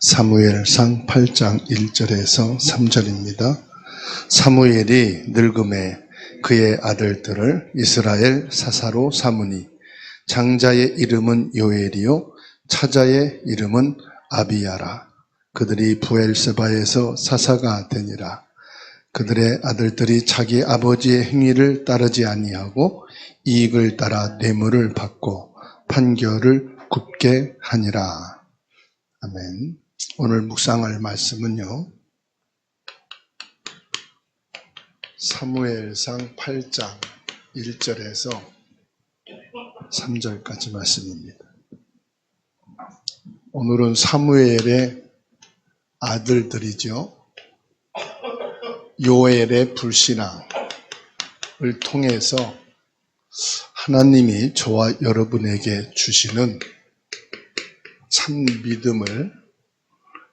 사무엘상 8장 1절에서 3절입니다. 사무엘이 늙음에 그의 아들들을 이스라엘 사사로 삼으니 장자의 이름은 요엘이요 차자의 이름은 아비야라. 그들이 부엘세바에서 사사가 되니라. 그들의 아들들이 자기 아버지의 행위를 따르지 아니하고 이익을 따라 뇌물을 받고 판결을 굽게 하니라. 아멘. 오늘 묵상할 말씀은요, 사무엘상 8장 1절에서 3절까지 말씀입니다. 오늘은 사무엘의 아들들이죠. 요엘의 불신앙을 통해서 하나님이 저와 여러분에게 주시는 참 믿음을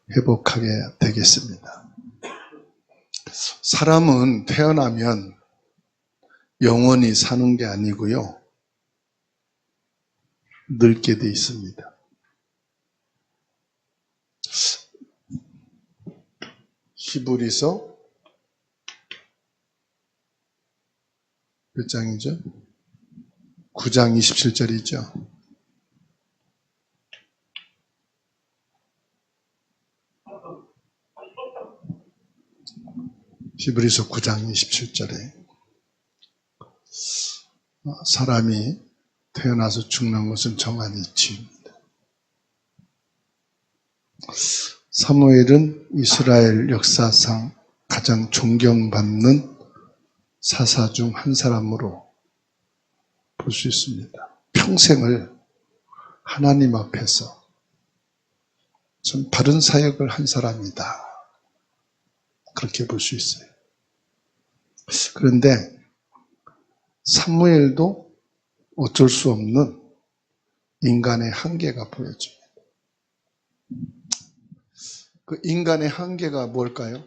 회복하게 되겠습니다. 사람은 태어나면 영원히 사는 게 아니고요, 늙게 돼 있습니다. 히브리서 몇 장이죠? 9장 27절이죠. 히브리서 9장 27절에 사람이 태어나서 죽는 것은 정한 이치입니다. 사무엘은 이스라엘 역사상 가장 존경받는 사사 중 한 사람으로 볼 수 있습니다. 평생을 하나님 앞에서 참 바른 사역을 한 사람이다, 그렇게 볼 수 있어요. 그런데 사무엘도 어쩔 수 없는 인간의 한계가 보여집니다. 그 인간의 한계가 뭘까요?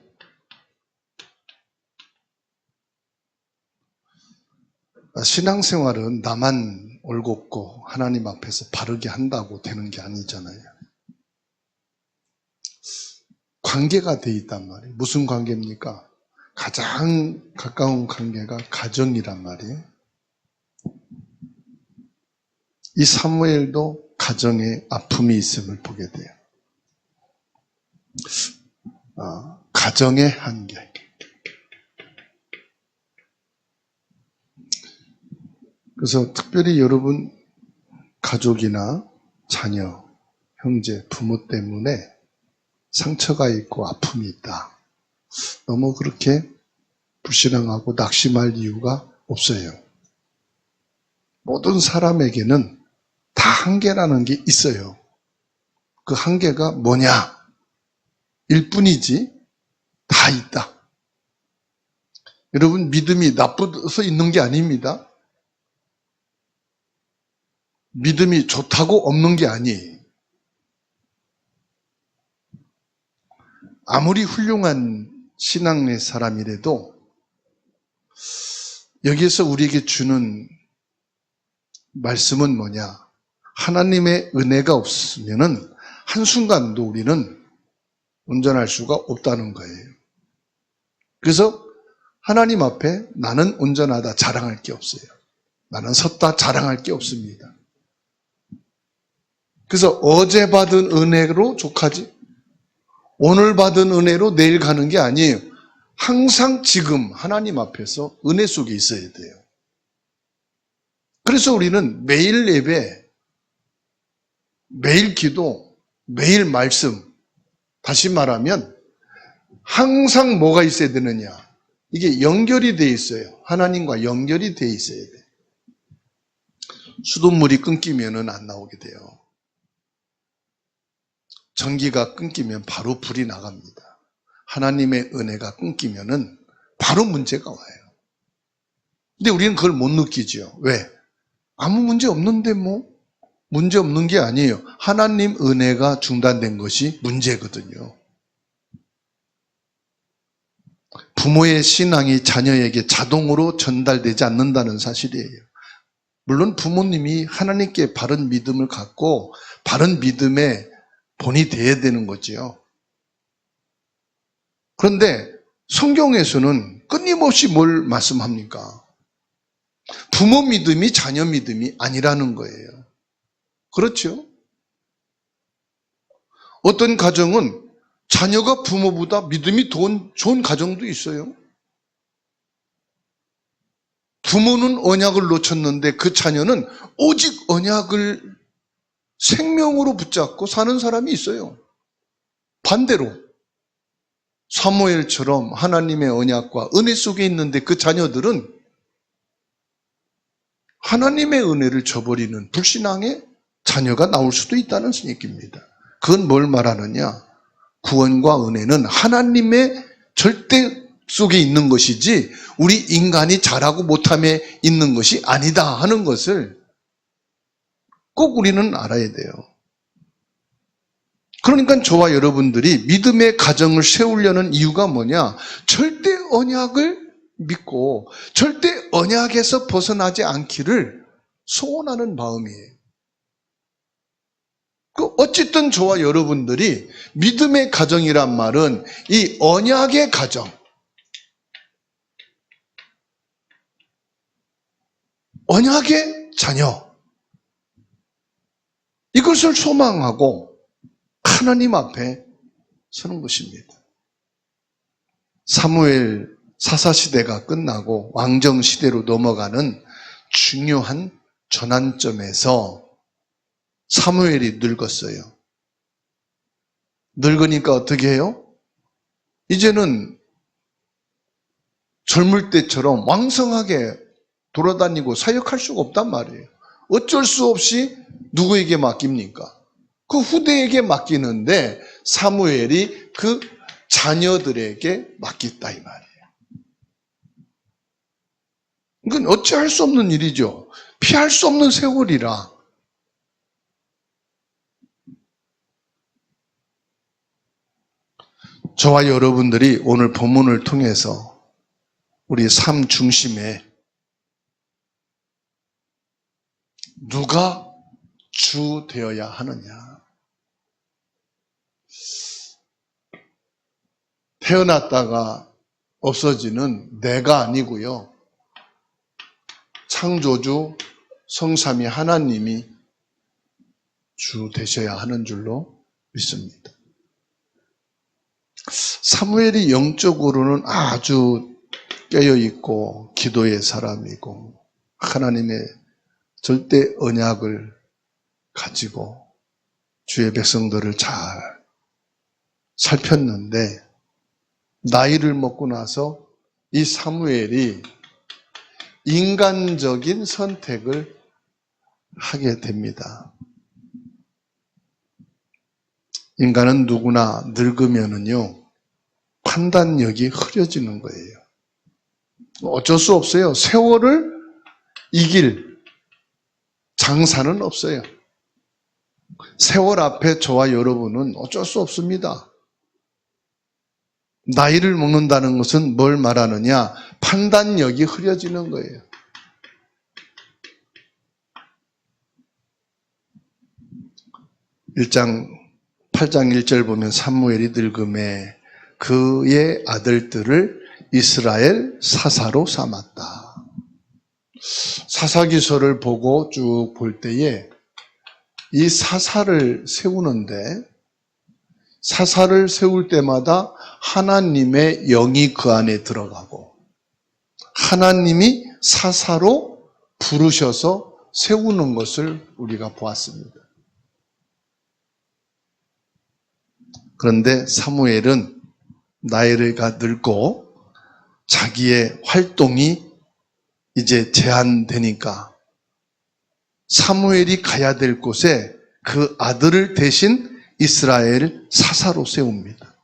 신앙생활은 나만 올곧고 하나님 앞에서 바르게 한다고 되는 게 아니잖아요. 관계가 돼 있단 말이에요. 무슨 관계입니까? 가장 가까운 관계가 가정이란 말이에요. 이 사무엘도 가정에 아픔이 있음을 보게 돼요. 가정의 한계. 그래서 특별히 여러분 가족이나 자녀, 형제, 부모 때문에 상처가 있고 아픔이 있다, 너무 그렇게 불신앙하고 낙심할 이유가 없어요. 모든 사람에게는 다 한계라는 게 있어요. 그 한계가 뭐냐? 일 뿐이지 다 있다. 여러분, 믿음이 나빠서 있는 게 아닙니다. 믿음이 좋다고 없는 게 아니에요. 아무리 훌륭한 신앙의 사람이라도 여기에서 우리에게 주는 말씀은 뭐냐? 하나님의 은혜가 없으면은 한순간도 우리는 온전할 수가 없다는 거예요. 그래서 하나님 앞에 나는 온전하다 자랑할 게 없어요. 나는 섰다 자랑할 게 없습니다. 그래서 어제 받은 은혜로 족하지, 오늘 받은 은혜로 내일 가는 게 아니에요. 항상 지금 하나님 앞에서 은혜 속에 있어야 돼요. 그래서 우리는 매일 예배, 매일 기도, 매일 말씀, 다시 말하면 항상 뭐가 있어야 되느냐? 이게 연결이 돼 있어요. 하나님과 연결이 돼 있어야 돼요. 수돗물이 끊기면 안 나오게 돼요. 전기가 끊기면 바로 불이 나갑니다. 하나님의 은혜가 끊기면 바로 문제가 와요. 근데 우리는 그걸 못 느끼죠. 왜? 아무 문제 없는데 문제 없는 게 아니에요. 하나님 은혜가 중단된 것이 문제거든요. 부모의 신앙이 자녀에게 자동으로 전달되지 않는다는 사실이에요. 물론 부모님이 하나님께 바른 믿음을 갖고 바른 믿음에 본이 돼야 되는 거지요. 그런데 성경에서는 끊임없이 뭘 말씀합니까? 부모 믿음이 자녀 믿음이 아니라는 거예요. 그렇죠? 어떤 가정은 자녀가 부모보다 믿음이 더 좋은 가정도 있어요. 부모는 언약을 놓쳤는데 그 자녀는 오직 언약을 생명으로 붙잡고 사는 사람이 있어요. 반대로 사무엘처럼 하나님의 언약과 은혜 속에 있는데 그 자녀들은 하나님의 은혜를 저버리는 불신앙의 자녀가 나올 수도 있다는 얘기입니다. 그건 뭘 말하느냐? 구원과 은혜는 하나님의 절대 속에 있는 것이지 우리 인간이 잘하고 못함에 있는 것이 아니다 하는 것을 꼭 우리는 알아야 돼요. 그러니까 저와 여러분들이 믿음의 가정을 세우려는 이유가 뭐냐? 절대 언약을 믿고 절대 언약에서 벗어나지 않기를 소원하는 마음이에요. 어쨌든 저와 여러분들이 믿음의 가정이란 말은 이 언약의 가정, 언약의 자녀, 이것을 소망하고 하나님 앞에 서는 것입니다. 사무엘 사사시대가 끝나고 왕정시대로 넘어가는 중요한 전환점에서 사무엘이 늙었어요. 늙으니까 어떻게 해요? 이제는 젊을 때처럼 왕성하게 돌아다니고 사역할 수가 없단 말이에요. 어쩔 수 없이 누구에게 맡깁니까? 그 후대에게 맡기는데 사무엘이 그 자녀들에게 맡겼다 이 말이에요. 이건 어찌할 수 없는 일이죠. 피할 수 없는 세월이라. 저와 여러분들이 오늘 본문을 통해서 우리 삶 중심에 누가 주 되어야 하느냐. 태어났다가 없어지는 내가 아니고요. 창조주 성삼위 하나님이 주 되셔야 하는 줄로 믿습니다. 사무엘이 영적으로는 아주 깨어있고 기도의 사람이고 하나님의 절대 언약을 가지고 주의 백성들을 잘 살폈는데 나이를 먹고 나서 이 사무엘이 인간적인 선택을 하게 됩니다. 인간은 누구나 늙으면은요, 판단력이 흐려지는 거예요. 어쩔 수 없어요. 세월을 이길 장사는 없어요. 세월 앞에 저와 여러분은 어쩔 수 없습니다. 나이를 먹는다는 것은 뭘 말하느냐? 판단력이 흐려지는 거예요. (1장 8장 1절) 보면 사무엘이 늙음에 그의 아들들을 이스라엘 사사로 삼았다. 사사기서를 보고 쭉 볼 때에 이 사사를 세우는데 사사를 세울 때마다 하나님의 영이 그 안에 들어가고 하나님이 사사로 부르셔서 세우는 것을 우리가 보았습니다. 그런데 사무엘은 나이가 늙고 자기의 활동이 이제 제한되니까 사무엘이 가야 될 곳에 그 아들을 대신 이스라엘 사사로 세웁니다.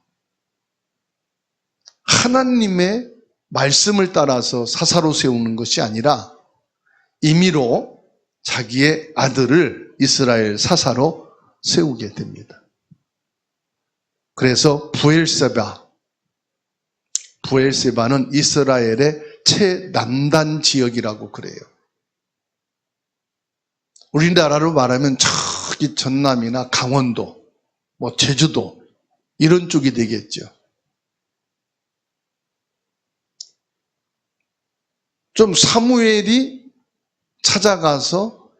하나님의 말씀을 따라서 사사로 세우는 것이 아니라 임의로 자기의 아들을 이스라엘 사사로 세우게 됩니다. 그래서 부엘세바는 이스라엘의 최남단 지역이라고 그래요. 우리나라로 말하면 저기 전남이나 강원도 뭐 제주도 이런 쪽이 되겠죠. 좀 사무엘이 찾아가서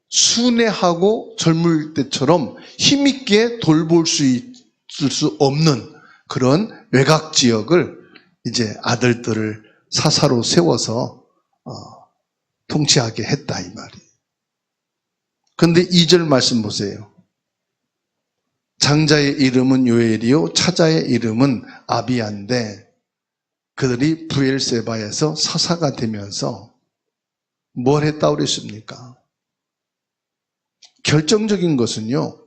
순애하고 젊을 때처럼 힘있게 돌볼 수 있을 수 없는 그런 외곽 지역을 이제 아들들을 사사로 세워서 통치하게 했다 이 말이에요. 그런데 2절 말씀 보세요. 장자의 이름은 요엘이요 차자의 이름은 아비야인데 그들이 브엘세바에서 사사가 되면서 뭘 했다고 그랬습니까? 결정적인 것은요,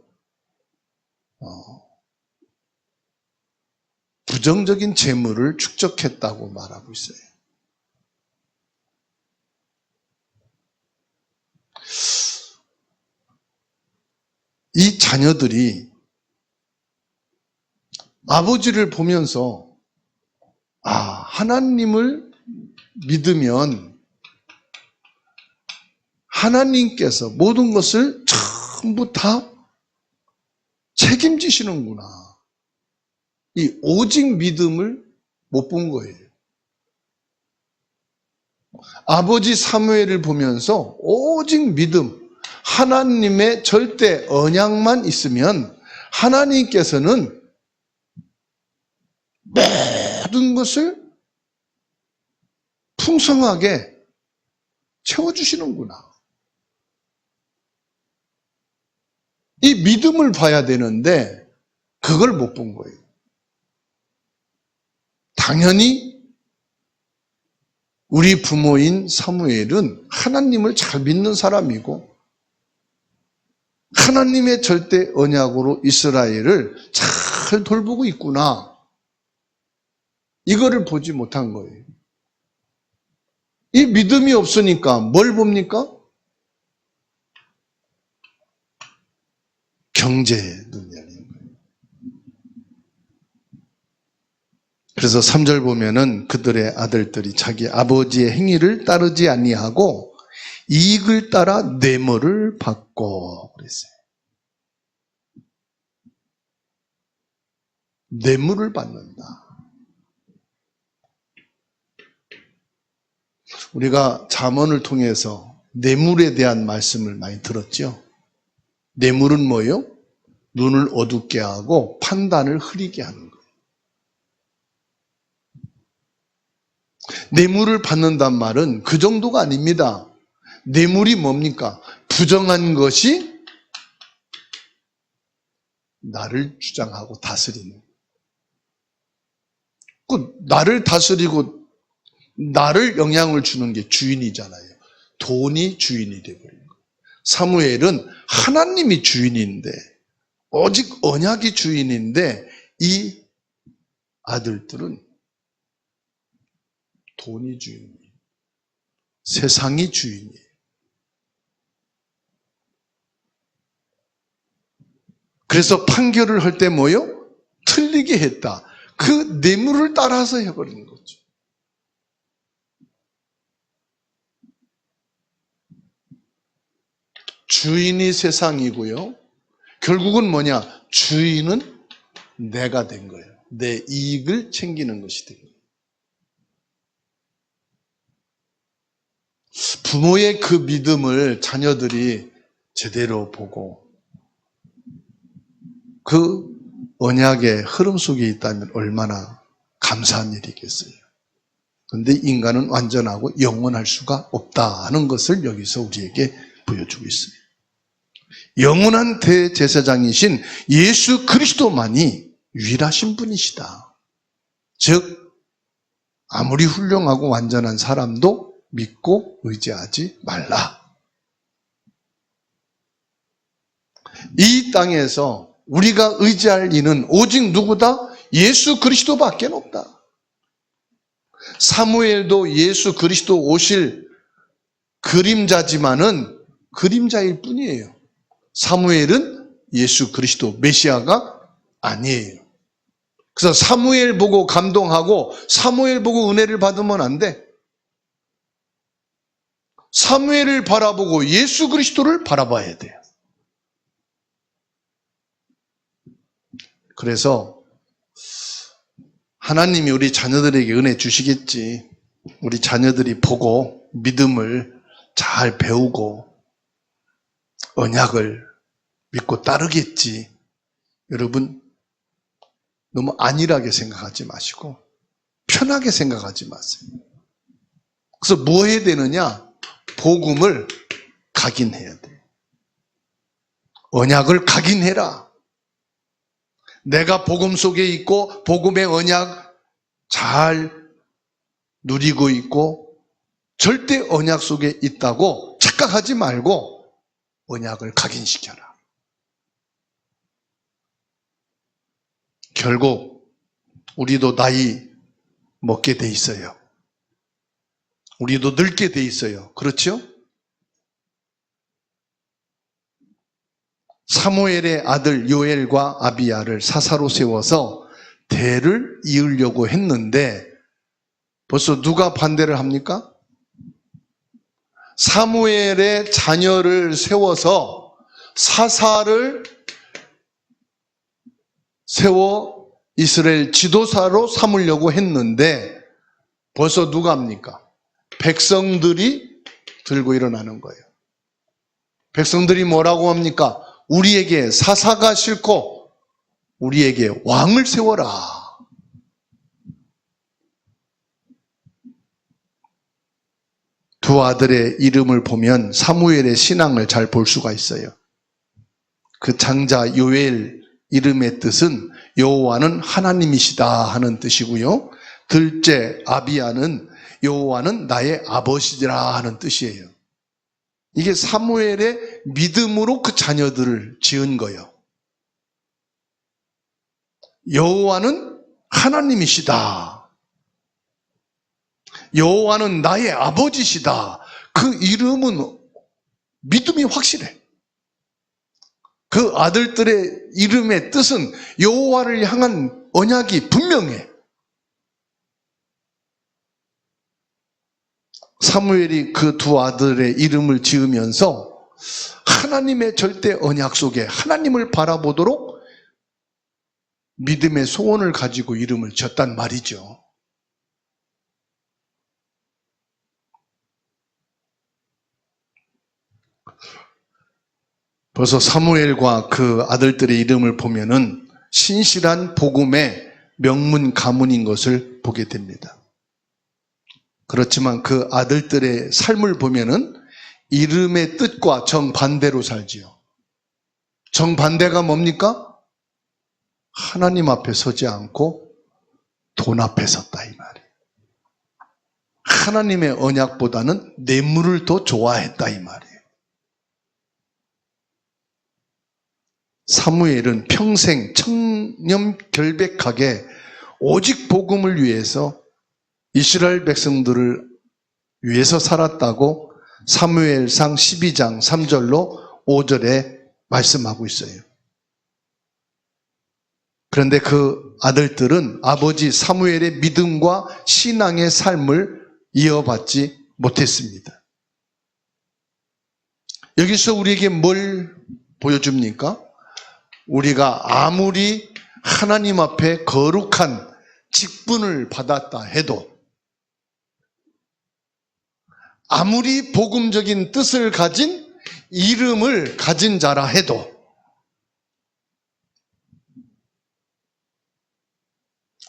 부정적인 재물을 축적했다고 말하고 있어요. 이 자녀들이 아버지를 보면서 하나님을 믿으면 하나님께서 모든 것을 전부 다 책임지시는구나. 이 오직 믿음을 못 본 거예요. 아버지 사무엘을 보면서 오직 믿음, 하나님의 절대 언약만 있으면 하나님께서는 모든 것을 풍성하게 채워주시는구나. 이 믿음을 봐야 되는데 그걸 못 본 거예요. 당연히 우리 부모인 사무엘은 하나님을 잘 믿는 사람이고 하나님의 절대 언약으로 이스라엘을 잘 돌보고 있구나. 이거를 보지 못한 거예요. 이 믿음이 없으니까 뭘 봅니까? 경제의 눈이 열린 거예요. 그래서 3절 보면은 그들의 아들들이 자기 아버지의 행위를 따르지 아니하고 이익을 따라 뇌물을 받고 그랬어요. 뇌물을 받는다. 우리가 잠언을 통해서 뇌물에 대한 말씀을 많이 들었죠. 뇌물은 뭐예요? 눈을 어둡게 하고 판단을 흐리게 하는 거예요. 뇌물을 받는단 말은 그 정도가 아닙니다. 뇌물이 뭡니까? 부정한 것이 나를 주장하고 다스리는. 그 나를 다스리고 나를 영향을 주는 게 주인이잖아요. 돈이 주인이 되버린 거예요. 사무엘은 하나님이 주인인데 오직 언약이 주인인데 이 아들들은 돈이 주인이에요. 세상이 주인이에요. 그래서 판결을 할 때 뭐요? 틀리게 했다. 그 뇌물을 따라서 해버리는 거죠. 주인이 세상이고요. 결국은 뭐냐? 주인은 내가 된 거예요. 내 이익을 챙기는 것이 된 거예요. 부모의 그 믿음을 자녀들이 제대로 보고 그 언약의 흐름 속에 있다면 얼마나 감사한 일이겠어요. 그런데 인간은 완전하고 영원할 수가 없다는 것을 여기서 우리에게 보여주고 있어요. 영원한 대제사장이신 예수 그리스도만이 유일하신 분이시다. 즉 아무리 훌륭하고 완전한 사람도 믿고 의지하지 말라. 이 땅에서 우리가 의지할 이는 오직 누구다? 예수 그리스도밖에 없다. 사무엘도 예수 그리스도 오실 그림자지만은 그림자일 뿐이에요. 사무엘은 예수 그리스도 메시아가 아니에요. 그래서 사무엘 보고 감동하고 사무엘 보고 은혜를 받으면 안 돼. 사무엘을 바라보고 예수 그리스도를 바라봐야 돼요. 그래서 하나님이 우리 자녀들에게 은혜 주시겠지. 우리 자녀들이 보고 믿음을 잘 배우고 언약을 믿고 따르겠지. 여러분, 너무 안일하게 생각하지 마시고 편하게 생각하지 마세요. 그래서 뭐 해야 되느냐? 복음을 각인해야 돼. 언약을 각인해라. 내가 복음 속에 있고 복음의 언약 잘 누리고 있고 절대 언약 속에 있다고 착각하지 말고 언약을 각인시켜라. 결국 우리도 나이 먹게 돼 있어요. 우리도 늙게 돼 있어요. 그렇죠? 사무엘의 아들 요엘과 아비야를 사사로 세워서 대를 이으려고 했는데 벌써 누가 반대를 합니까? 사무엘의 자녀를 세워서 사사를 세워 이스라엘 지도사로 삼으려고 했는데 벌써 누가 합니까? 백성들이 들고 일어나는 거예요. 백성들이 뭐라고 합니까? 우리에게 사사가 싫고 우리에게 왕을 세워라. 두 아들의 이름을 보면 사무엘의 신앙을 잘 볼 수가 있어요. 그 장자 요엘 이름의 뜻은 여호와는 하나님이시다 하는 뜻이고요. 둘째 아비야는 여호와는 나의 아버지라 하는 뜻이에요. 이게 사무엘의 믿음으로 그 자녀들을 지은 거예요. 여호와는 하나님이시다. 여호와는 나의 아버지시다. 그 이름은 믿음이 확실해. 그 아들들의 이름의 뜻은 여호와를 향한 언약이 분명해. 사무엘이 그 두 아들의 이름을 지으면서 하나님의 절대 언약 속에 하나님을 바라보도록 믿음의 소원을 가지고 이름을 지었단 말이죠. 벌써 사무엘과 그 아들들의 이름을 보면은 신실한 복음의 명문 가문인 것을 보게 됩니다. 그렇지만 그 아들들의 삶을 보면은 이름의 뜻과 정반대로 살지요. 정반대가 뭡니까? 하나님 앞에 서지 않고 돈 앞에 섰다 이 말이에요. 하나님의 언약보다는 뇌물을 더 좋아했다 이 말이에요. 사무엘은 평생 청렴결백하게 오직 복음을 위해서 이스라엘 백성들을 위해서 살았다고 사무엘상 12장 3절로 5절에 말씀하고 있어요. 그런데 그 아들들은 아버지 사무엘의 믿음과 신앙의 삶을 이어받지 못했습니다. 여기서 우리에게 뭘 보여줍니까? 우리가 아무리 하나님 앞에 거룩한 직분을 받았다 해도 아무리 복음적인 뜻을 가진 이름을 가진 자라 해도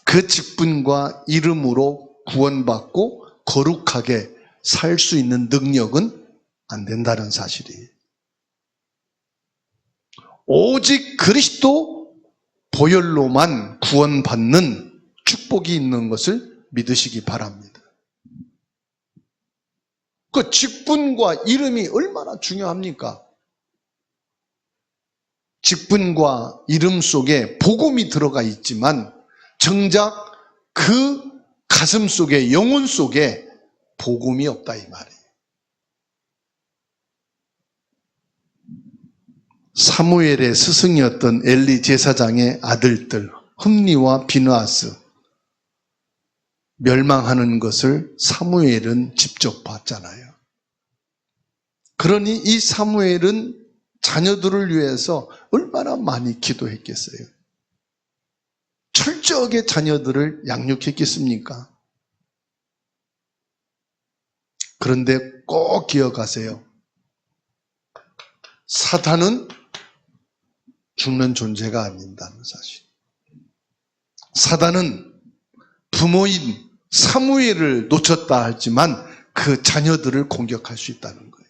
그 직분과 이름으로 구원받고 거룩하게 살 수 있는 능력은 안 된다는 사실이에요. 오직 그리스도 보혈로만 구원받는 축복이 있는 것을 믿으시기 바랍니다. 그 직분과 이름이 얼마나 중요합니까? 직분과 이름 속에 복음이 들어가 있지만 정작 그 가슴 속에 영혼 속에 복음이 없다 이 말이에요. 사무엘의 스승이었던 엘리 제사장의 아들들 흠니와 비느하스 멸망하는 것을 사무엘은 직접 봤잖아요. 그러니 이 사무엘은 자녀들을 위해서 얼마나 많이 기도했겠어요. 철저하게 자녀들을 양육했겠습니까? 그런데 꼭 기억하세요. 사단은 죽는 존재가 아닌다는 사실. 사단은 부모인 사무엘을 놓쳤다 하지만 그 자녀들을 공격할 수 있다는 거예요.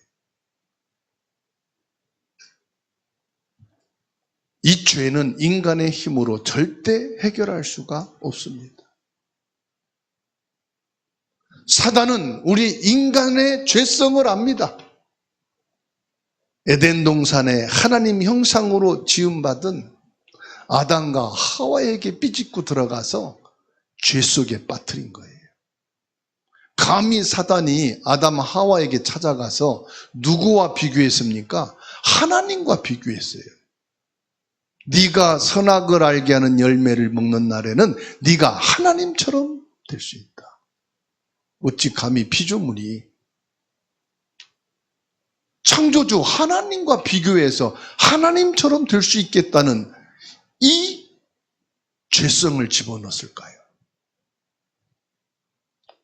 이 죄는 인간의 힘으로 절대 해결할 수가 없습니다. 사단은 우리 인간의 죄성을 압니다. 에덴 동산에 하나님 형상으로 지음받은 아담과 하와에게 삐짓고 들어가서 죄 속에 빠뜨린 거예요. 감히 사단이 아담 하와에게 찾아가서 누구와 비교했습니까? 하나님과 비교했어요. 네가 선악을 알게 하는 열매를 먹는 날에는 네가 하나님처럼 될 수 있다. 어찌 감히 피조물이 창조주 하나님과 비교해서 하나님처럼 될 수 있겠다는 이 죄성을 집어넣었을까요?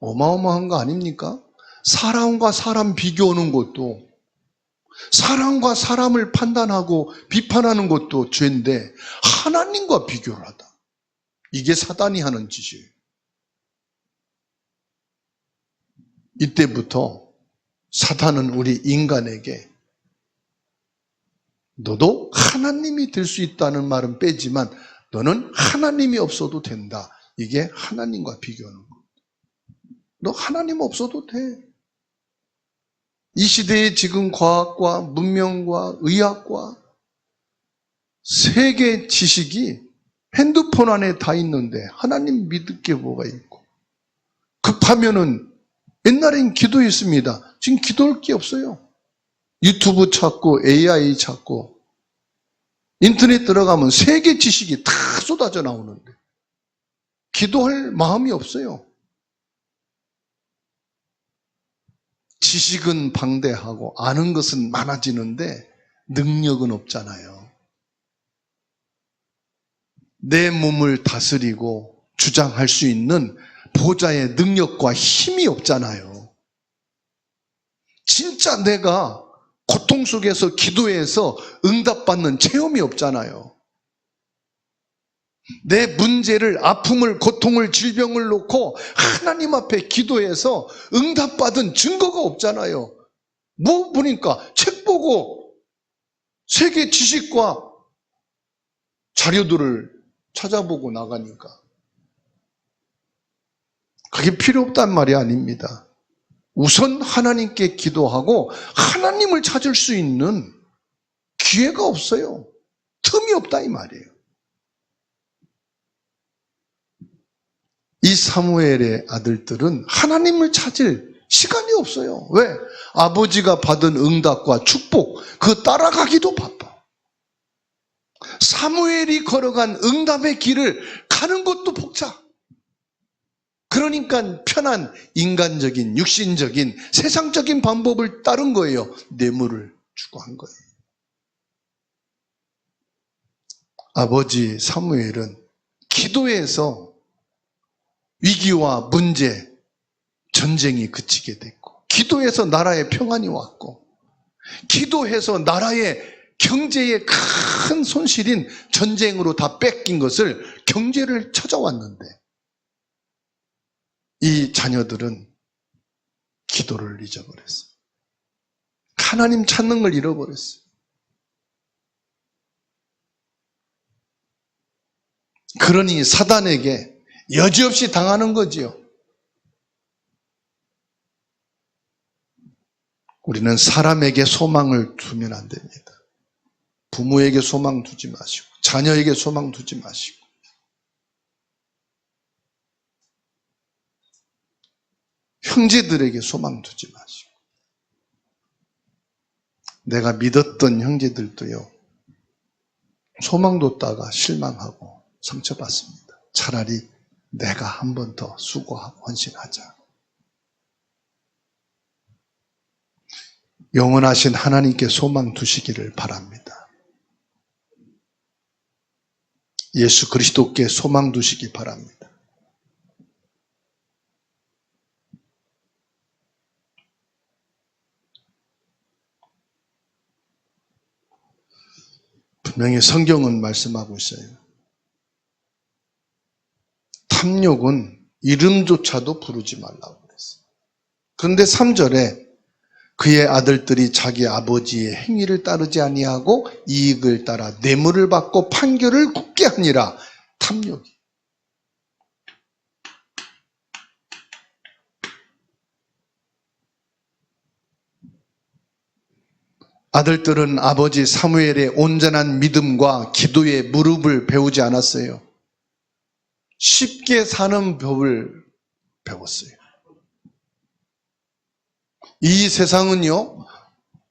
어마어마한 거 아닙니까? 사람과 사람 비교하는 것도, 사람과 사람을 판단하고 비판하는 것도 죄인데 하나님과 비교를 하다. 이게 사단이 하는 짓이에요. 이때부터 사단은 우리 인간에게 너도 하나님이 될 수 있다는 말은 빼지만 너는 하나님이 없어도 된다. 이게 하나님과 비교하는 거. 너 하나님 없어도 돼. 이 시대의 지금 과학과 문명과 의학과 세계 지식이 핸드폰 안에 다 있는데 하나님 믿을 게 뭐가 있고, 급하면은 옛날엔 기도했습니다. 지금 기도할 게 없어요. 유튜브 찾고 AI 찾고 인터넷 들어가면 세계 지식이 다 쏟아져 나오는데 기도할 마음이 없어요. 지식은 방대하고 아는 것은 많아지는데 능력은 없잖아요. 내 몸을 다스리고 주장할 수 있는 보좌의 능력과 힘이 없잖아요. 진짜 내가 고통 속에서 기도해서 응답받는 체험이 없잖아요. 내 문제를, 아픔을, 고통을, 질병을 놓고 하나님 앞에 기도해서 응답받은 증거가 없잖아요. 뭐 보니까 책 보고 세계 지식과 자료들을 찾아보고 나가니까 그게 필요 없단 말이 아닙니다. 우선 하나님께 기도하고 하나님을 찾을 수 있는 기회가 없어요. 틈이 없다 이 말이에요. 이 사무엘의 아들들은 하나님을 찾을 시간이 없어요. 왜? 아버지가 받은 응답과 축복, 그 따라가기도 바빠. 사무엘이 걸어간 응답의 길을 가는 것도 벅차. 그러니까 편한 인간적인, 육신적인, 세상적인 방법을 따른 거예요. 뇌물을 주고 한 거예요. 아버지 사무엘은 기도해서 위기와 문제, 전쟁이 그치게 됐고, 기도해서 나라에 평안이 왔고, 기도해서 나라의 경제에 큰 손실인 전쟁으로 다 뺏긴 것을 경제를 찾아왔는데 이 자녀들은 기도를 잊어버렸어요. 하나님 찾는 걸 잃어버렸어요. 그러니 사단에게 여지없이 당하는 거지요. 우리는 사람에게 소망을 두면 안 됩니다. 부모에게 소망 두지 마시고, 자녀에게 소망 두지 마시고, 형제들에게 소망 두지 마시고. 내가 믿었던 형제들도요, 소망 뒀다가 실망하고 상처받습니다. 차라리 내가 한 번 더 수고하고 헌신하자. 영원하신 하나님께 소망 두시기를 바랍니다. 예수 그리스도께 소망 두시기 바랍니다. 분명히 성경은 말씀하고 있어요. 탐욕은 이름조차도 부르지 말라고 그랬어요. 그런데 3절에 그의 아들들이 자기 아버지의 행위를 따르지 아니하고 이익을 따라 뇌물을 받고 판결을 굳게 하니라. 탐욕이. 아들들은 아버지 사무엘의 온전한 믿음과 기도의 무릎을 배우지 않았어요. 쉽게 사는 법을 배웠어요. 이 세상은요,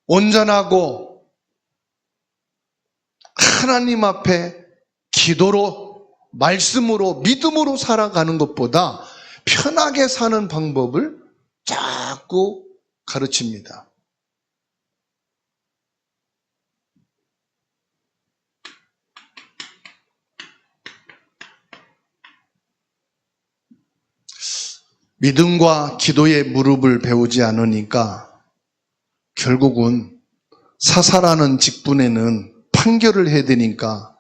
온전하고 하나님 앞에 기도로, 말씀으로, 믿음으로 살아가는 것보다 편하게 사는 방법을 자꾸 가르칩니다. 믿음과 기도의 무릎을 배우지 않으니까 결국은 사사라는 직분에는 판결을 해야 되니까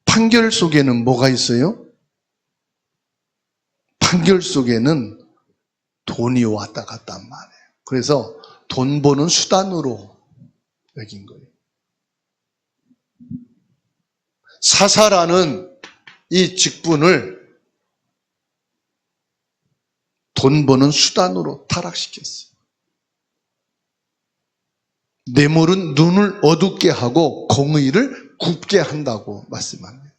판결 속에는 뭐가 있어요? 판결 속에는 돈이 왔다 갔다 한 말이에요. 그래서 돈 버는 수단으로 여긴 거예요. 사사라는 이 직분을 돈 버는 수단으로 타락시켰어요. 뇌물은 눈을 어둡게 하고 공의를 굽게 한다고 말씀합니다.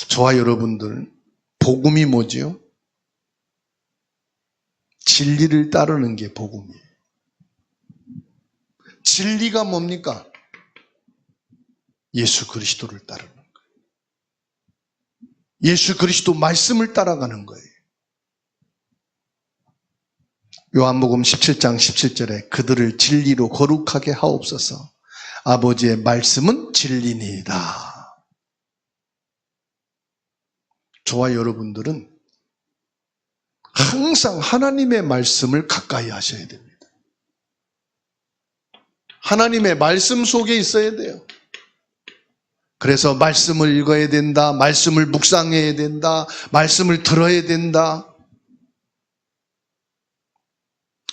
저와 여러분들, 복음이 뭐지요? 진리를 따르는 게 복음이에요. 진리가 뭡니까? 예수 그리스도를 따르는 거예요. 예수 그리스도 말씀을 따라가는 거예요. 요한복음 17장 17절에 그들을 진리로 거룩하게 하옵소서. 아버지의 말씀은 진리니이다. 저와 여러분들은 항상 하나님의 말씀을 가까이 하셔야 됩니다. 하나님의 말씀 속에 있어야 돼요. 그래서 말씀을 읽어야 된다. 말씀을 묵상해야 된다. 말씀을 들어야 된다.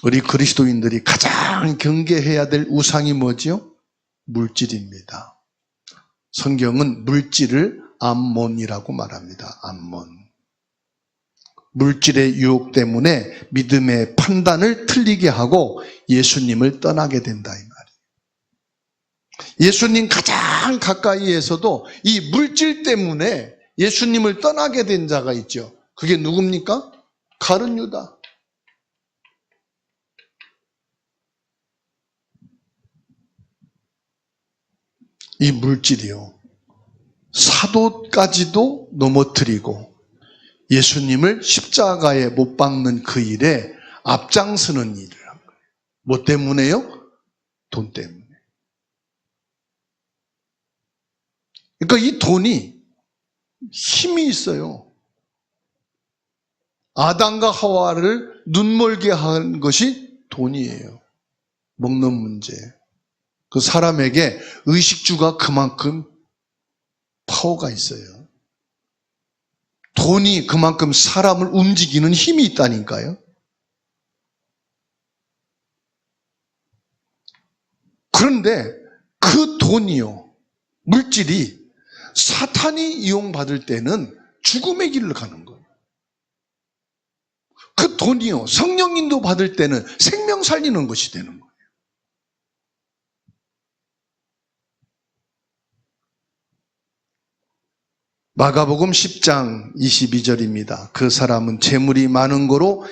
우리 그리스도인들이 가장 경계해야 될 우상이 뭐지요? 물질입니다. 성경은 물질을 암몬이라고 말합니다. 암몬. 물질의 유혹 때문에 믿음의 판단을 틀리게 하고 예수님을 떠나게 된다 이 말이에요. 예수님 가장 가까이에서도 이 물질 때문에 예수님을 떠나게 된 자가 있죠. 그게 누굽니까? 가룟 유다. 이 물질이요, 사도까지도 넘어뜨리고 예수님을 십자가에 못 박는 그 일에 앞장서는 일을 한 거예요. 뭐 때문에요? 돈 때문에. 그러니까 이 돈이 힘이 있어요. 아담과 하와를 눈멀게 한 것이 돈이에요. 먹는 문제. 그 사람에게 의식주가 그만큼 파워가 있어요. 돈이 그만큼 사람을 움직이는 힘이 있다니까요. 그런데 그 돈이요, 물질이 사탄이 이용받을 때는 죽음의 길을 가는 거예요. 그 돈이요, 성령 인도 받을 때는 생명 살리는 것이 되는 거예요. 마가복음 10장 22절입니다. 그 사람은 재물이 많은 거로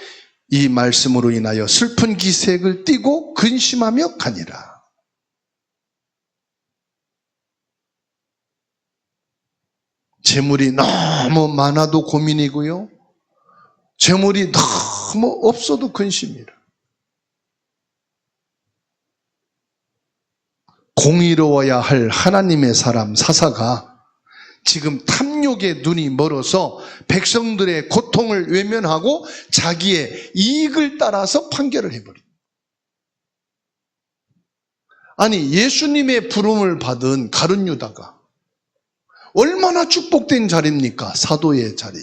이 말씀으로 인하여 슬픈 기색을 띠고 근심하며 가니라. 재물이 너무 많아도 고민이고요, 재물이 너무 없어도 근심이라. 공의로워야 할 하나님의 사람 사사가 지금 탐욕의 눈이 멀어서 백성들의 고통을 외면하고 자기의 이익을 따라서 판결을 해버립니다. 아니, 예수님의 부름을 받은 가룟 유다가 얼마나 축복된 자리입니까? 사도의 자리.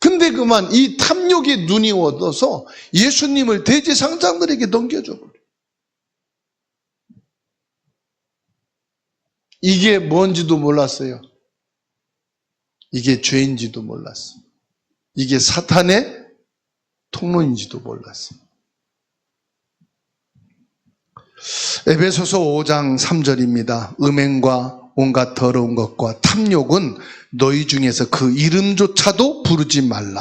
근데 그만 이 탐욕의 눈이 얻어서 예수님을 대제사장들에게 넘겨줘 버려요. 이게 뭔지도 몰랐어요. 이게 죄인지도 몰랐어요. 이게 사탄의 통로인지도 몰랐어요. 에베소서 5장 3절입니다. 음행과 온갖 더러운 것과 탐욕은 너희 중에서 그 이름조차도 부르지 말라.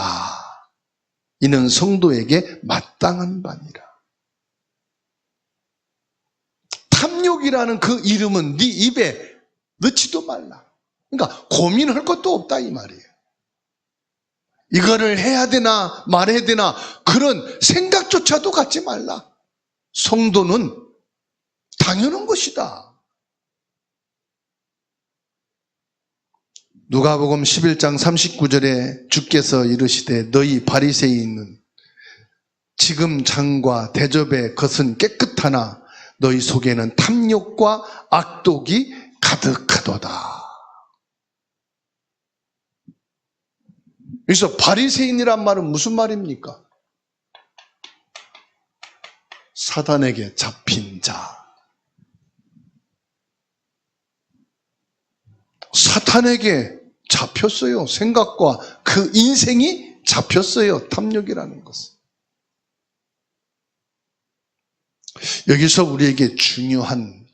이는 성도에게 마땅한 바니라. 탐욕이라는 그 이름은 네 입에 넣지도 말라. 그러니까 고민할 것도 없다 이 말이에요. 이거를 해야 되나 말해야 되나 그런 생각조차도 갖지 말라. 성도는 당연한 것이다. 누가복음 11장 39절에 주께서 이르시되 너희 바리새인은 지금 장과 대접의 것은 깨끗하나 너희 속에는 탐욕과 악독이 가득하도다. 그래서 바리새인이란 말은 무슨 말입니까? 사단에게 잡힌 자. 사탄에게 잡혔어요. 생각과 그 인생이 잡혔어요. 탐욕이라는 것은. 여기서 우리에게 중요한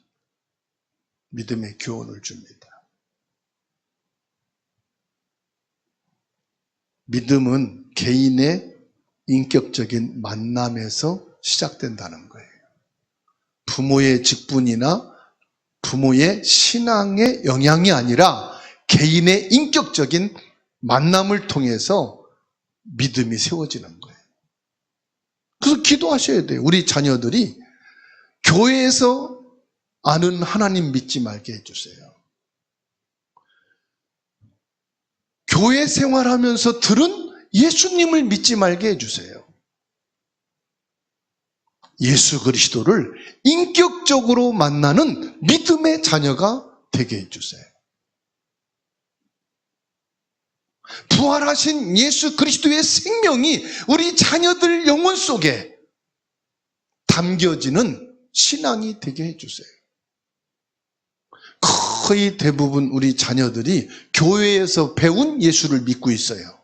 믿음의 교훈을 줍니다. 믿음은 개인의 인격적인 만남에서 시작된다는 거예요. 부모의 직분이나 부모의 신앙의 영향이 아니라 개인의 인격적인 만남을 통해서 믿음이 세워지는 거예요. 그래서 기도하셔야 돼요. 우리 자녀들이 교회에서 아는 하나님 믿지 말게 해주세요. 교회 생활하면서 들은 예수님을 믿지 말게 해주세요. 예수 그리스도를 인격적으로 만나는 믿음의 자녀가 되게 해주세요. 부활하신 예수 그리스도의 생명이 우리 자녀들 영혼 속에 담겨지는 신앙이 되게 해주세요. 거의 대부분 우리 자녀들이 교회에서 배운 예수를 믿고 있어요.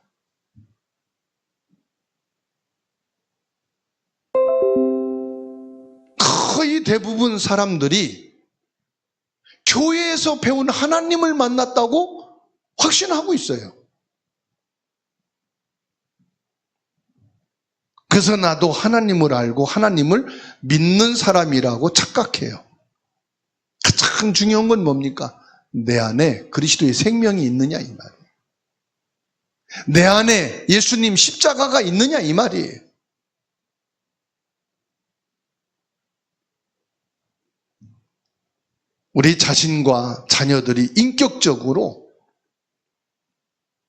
거의 대부분 사람들이 교회에서 배운 하나님을 만났다고 확신하고 있어요. 그래서 나도 하나님을 알고 하나님을 믿는 사람이라고 착각해요. 가장 중요한 건 뭡니까? 내 안에 그리스도의 생명이 있느냐 이 말이에요. 내 안에 예수님 십자가가 있느냐 이 말이에요. 우리 자신과 자녀들이 인격적으로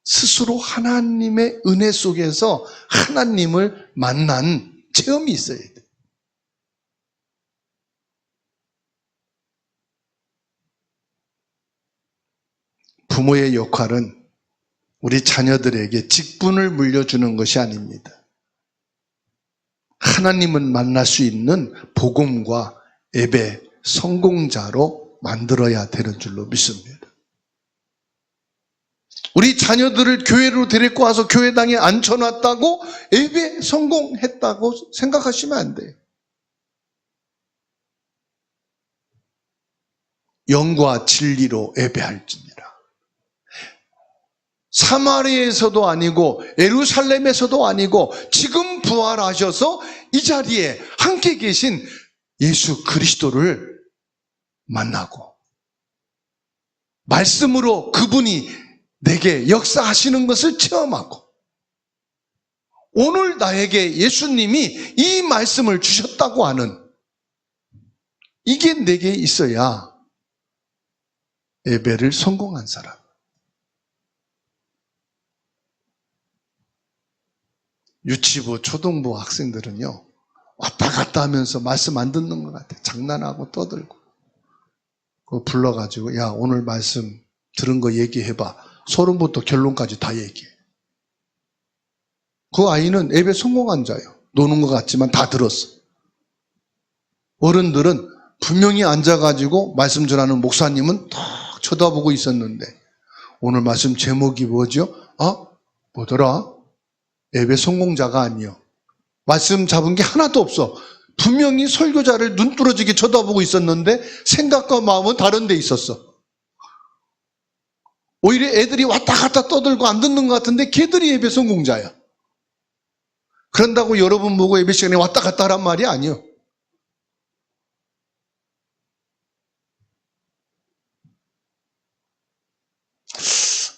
스스로 하나님의 은혜 속에서 하나님을 만난 체험이 있어야 돼요. 부모의 역할은 우리 자녀들에게 직분을 물려주는 것이 아닙니다. 하나님은 만날 수 있는 복음과 예배 성공자로 만들어야 되는 줄로 믿습니다. 우리 자녀들을 교회로 데리고 와서 교회당에 앉혀놨다고 예배 성공했다고 생각하시면 안 돼요. 영과 진리로 예배할지니라. 사마리아에서도 아니고 예루살렘에서도 아니고 지금 부활하셔서 이 자리에 함께 계신 예수 그리스도를 만나고 말씀으로 그분이 내게 역사하시는 것을 체험하고 오늘 나에게 예수님이 이 말씀을 주셨다고 하는 이게 내게 있어야 예배를 성공한 사람. 유치부, 초등부 학생들은요, 왔다 갔다 하면서 말씀 안 듣는 것 같아. 장난하고 떠들고. 그거 불러가지고, 야, 오늘 말씀 들은 거 얘기해봐. 소름부터 결론까지 다 얘기해. 그 아이는 예배 성공한 자예요. 노는 것 같지만 다 들었어. 어른들은 분명히 앉아가지고 말씀 전하는 목사님은 딱 쳐다보고 있었는데, 오늘 말씀 제목이 뭐죠? 뭐더라? 예배 성공자가 아니요. 말씀 잡은 게 하나도 없어. 분명히 설교자를 눈뚫어지게 쳐다보고 있었는데 생각과 마음은 다른 데 있었어. 오히려 애들이 왔다 갔다 떠들고 안 듣는 것 같은데 걔들이 예배 성공자야. 그런다고 여러분 보고 예배 시간에 왔다 갔다 하란 말이 아니요.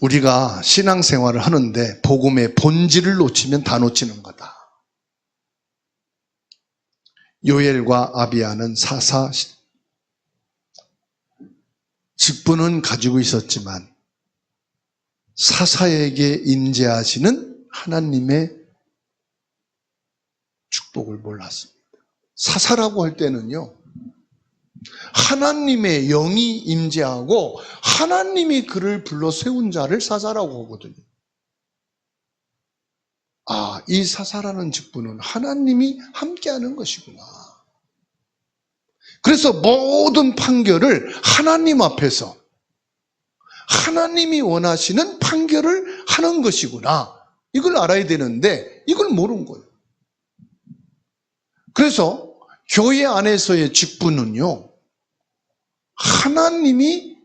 우리가 신앙생활을 하는데 복음의 본질을 놓치면 다 놓치는 거다. 요엘과 아비야는 사사 직분은 가지고 있었지만 사사에게 임재하시는 하나님의 축복을 몰랐습니다. 사사라고 할 때는요, 하나님의 영이 임재하고 하나님이 그를 불러 세운 자를 사사라고 하거든요. 이 사사라는 직분은 하나님이 함께하는 것이구나. 그래서 모든 판결을 하나님 앞에서 하나님이 원하시는 판결을 하는 것이구나. 이걸 알아야 되는데 이걸 모르는 거예요. 그래서 교회 안에서의 직분은요, 하나님이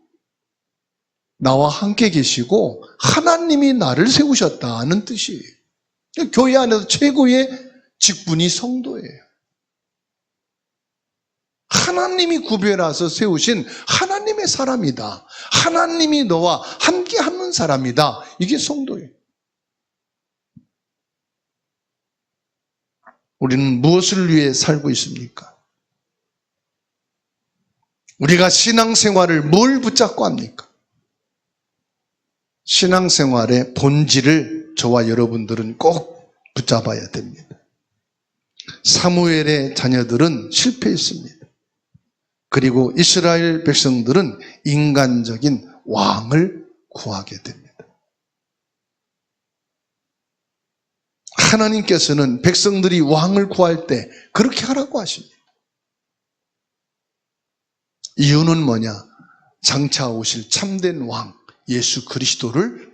나와 함께 계시고 하나님이 나를 세우셨다는 뜻이에요. 교회 안에서 최고의 직분이 성도예요. 하나님이 구별해서 세우신 하나님의 사람이다. 하나님이 너와 함께하는 사람이다. 이게 성도예요. 우리는 무엇을 위해 살고 있습니까? 우리가 신앙생활을 뭘 붙잡고 합니까? 신앙생활의 본질을 저와 여러분들은 꼭 붙잡아야 됩니다. 사무엘의 자녀들은 실패했습니다. 그리고 이스라엘 백성들은 인간적인 왕을 구하게 됩니다. 하나님께서는 백성들이 왕을 구할 때 그렇게 하라고 하십니다. 이유는 뭐냐? 장차 오실 참된 왕 예수 그리스도를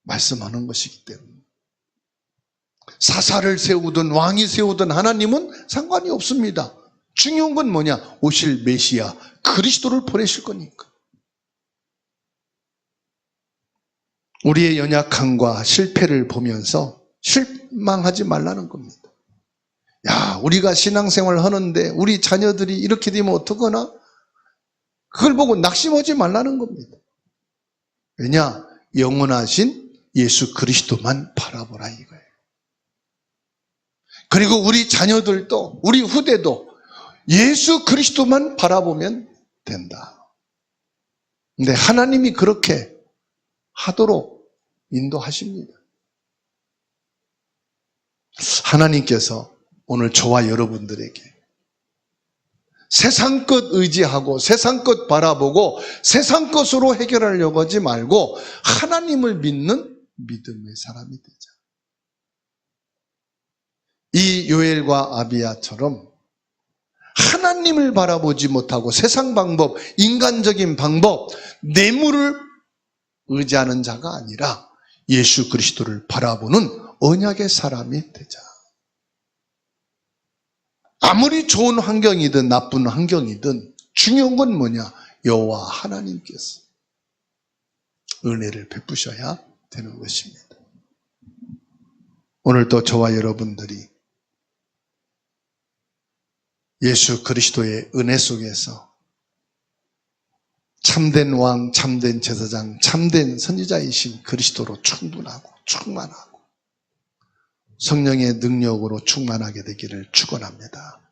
말씀하는 것이기 때문에. 사사를 세우든 왕이 세우든 하나님은 상관이 없습니다. 중요한 건 뭐냐? 오실 메시아 그리스도를 보내실 거니까. 우리의 연약함과 실패를 보면서 실망하지 말라는 겁니다. 야, 우리가 신앙생활을 하는데 우리 자녀들이 이렇게 되면 어떡하나? 그걸 보고 낙심하지 말라는 겁니다. 왜냐? 영원하신 예수 그리스도만 바라보라 이거예요. 그리고 우리 자녀들도 우리 후대도 예수 그리스도만 바라보면 된다. 근데 하나님이 그렇게 하도록 인도하십니다. 하나님께서 오늘 저와 여러분들에게 세상 것 의지하고 세상 것 바라보고 세상 것으로 해결하려고 하지 말고 하나님을 믿는 믿음의 사람이 되자. 이 요엘과 아비야처럼 하나님을 바라보지 못하고 세상 방법, 인간적인 방법, 뇌물을 의지하는 자가 아니라 예수 그리스도를 바라보는 언약의 사람이 되자. 아무리 좋은 환경이든 나쁜 환경이든 중요한 건 뭐냐? 여호와 하나님께서 은혜를 베푸셔야 되는 것입니다. 오늘도 저와 여러분들이 예수 그리스도의 은혜 속에서 참된 왕, 참된 제사장, 참된 선지자이신 그리스도로 충분하고 충만하고 성령의 능력으로 충만하게 되기를 축원합니다.